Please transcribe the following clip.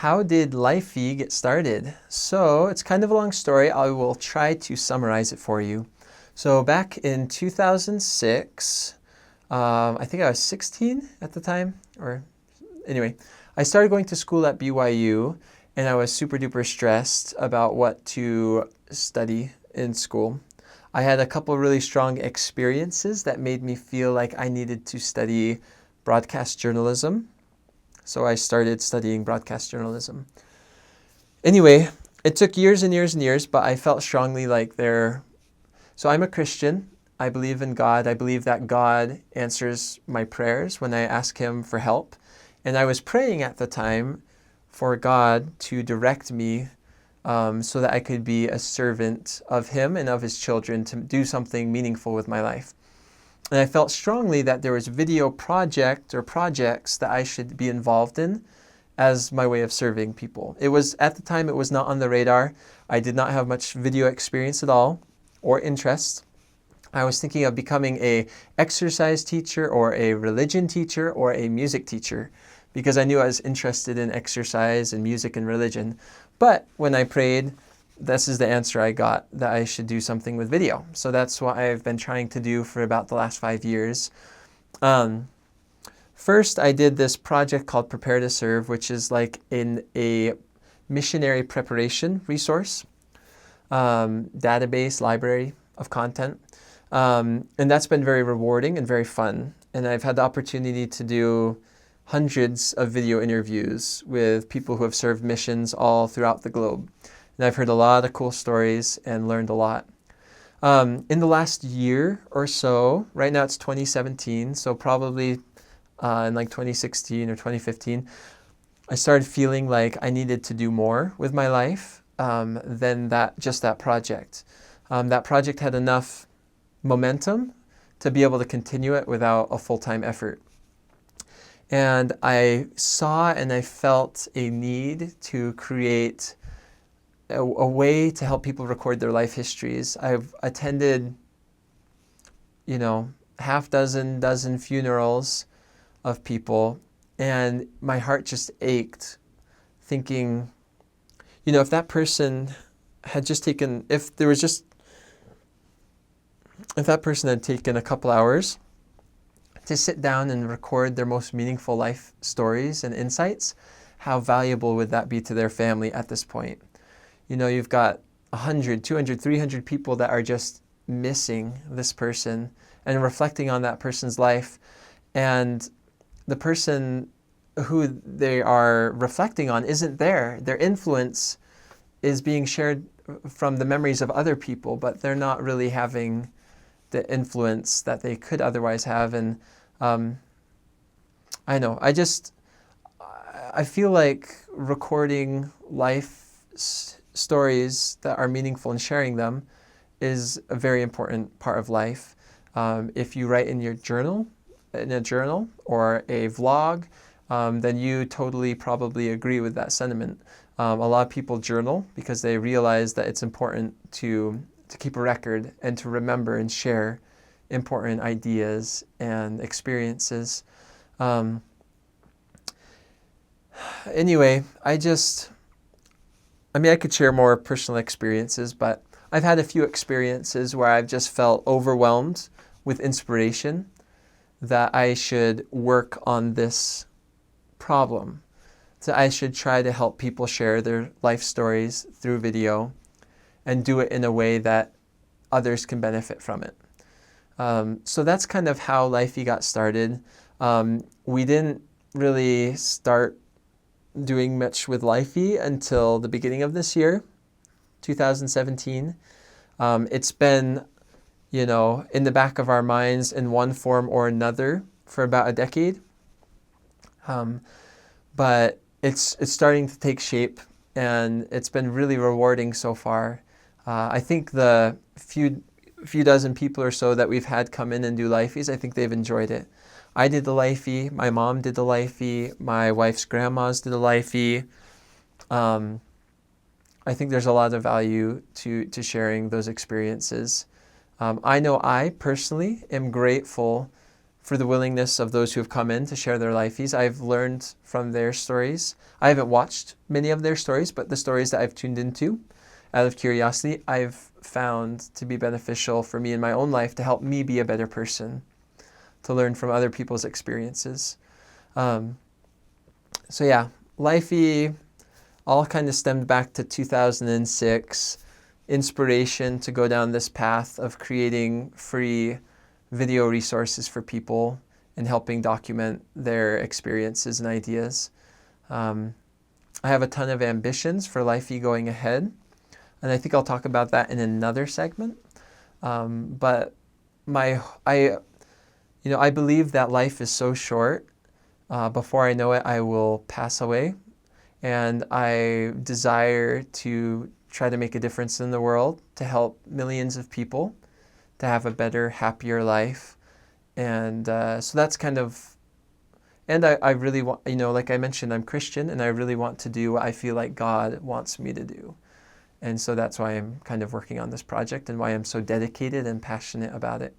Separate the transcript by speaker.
Speaker 1: How did Lifey get started? So it's kind of a long story. I will try to summarize it for you. So back in 2006, I think I was 16 at the time, or anyway, I started going to school at BYU, and I was super duper stressed about what to study in school. I had a couple really strong experiences that made me feel like I needed to study broadcast journalism. So I started studying broadcast journalism. Anyway, it took years and years and years, but I felt strongly like So I'm a Christian. I believe in God. I believe that God answers my prayers when I ask Him for help. And I was praying at the time for God to direct me so that I could be a servant of Him and of His children to do something meaningful with my life. And I felt strongly that there was a video project or projects that I should be involved in as my way of serving people. At the time, it was not on the radar. I did not have much video experience at all or interest. I was thinking of becoming an exercise teacher or a religion teacher or a music teacher because I knew I was interested in exercise and music and religion. But when I prayed, this is the answer I got, that I should do something with video. So that's what I've been trying to do for about the last 5 years. First, I did this project called Prepare to Serve, which is like a missionary preparation resource, database, library of content. And that's been very rewarding and very fun. And I've had the opportunity to do hundreds of video interviews with people who have served missions all throughout the globe. And I've heard a lot of cool stories and learned a lot. In the last year or so, right now it's 2017, so probably in like 2016 or 2015, I started feeling like I needed to do more with my life than that project. That project had enough momentum to be able to continue it without a full-time effort. And I saw and I felt a need to create a way to help people record their life histories. I've attended, half dozen funerals of people, and my heart just ached thinking, if that person had just taken, if that person had taken a couple hours to sit down and record their most meaningful life stories and insights, how valuable would that be to their family at this point? You've got 100, 200, 300 people that are just missing this person and reflecting on that person's life. And the person who they are reflecting on isn't there. Their influence is being shared from the memories of other people, but they're not really having the influence that they could otherwise have. And I feel like recording life stories that are meaningful and sharing them is a very important part of life. If you write in a journal or a vlog, then you totally probably agree with that sentiment. A lot of people journal because they realize that it's important to keep a record and to remember and share important ideas and experiences. Anyway, I could share more personal experiences, but I've had a few experiences where I've just felt overwhelmed with inspiration that I should work on this problem. So I should try to help people share their life stories through video and do it in a way that others can benefit from it. So that's kind of how Lifey got started. We didn't really start doing much with Lifey until the beginning of this year, 2017. It's been, in the back of our minds in one form or another for about a decade. But it's starting to take shape, and it's been really rewarding so far. I think the few dozen people or so that we've had come in and do Lifeys, I think they've enjoyed it. I did the Lifey, my mom did the Lifey, my wife's grandmas did the Lifey. I think there's a lot of value to sharing those experiences. I know I personally am grateful for the willingness of those who have come in to share their lifeys. I've learned from their stories. I haven't watched many of their stories, but the stories that I've tuned into out of curiosity, I've found to be beneficial for me in my own life to help me be a better person, to learn from other people's experiences. So yeah, Lifey all kind of stemmed back to 2006. Inspiration to go down this path of creating free video resources for people and helping document their experiences and ideas. I have a ton of ambitions for Lifey going ahead, and I think I'll talk about that in another segment. But I believe that life is so short. Before I know it, I will pass away, and I desire to try to make a difference in the world, to help millions of people to have a better, happier life. And so that's kind of, and I really want, like I mentioned, I'm Christian, and I really want to do what I feel like God wants me to do. And so that's why I'm kind of working on this project and why I'm so dedicated and passionate about it.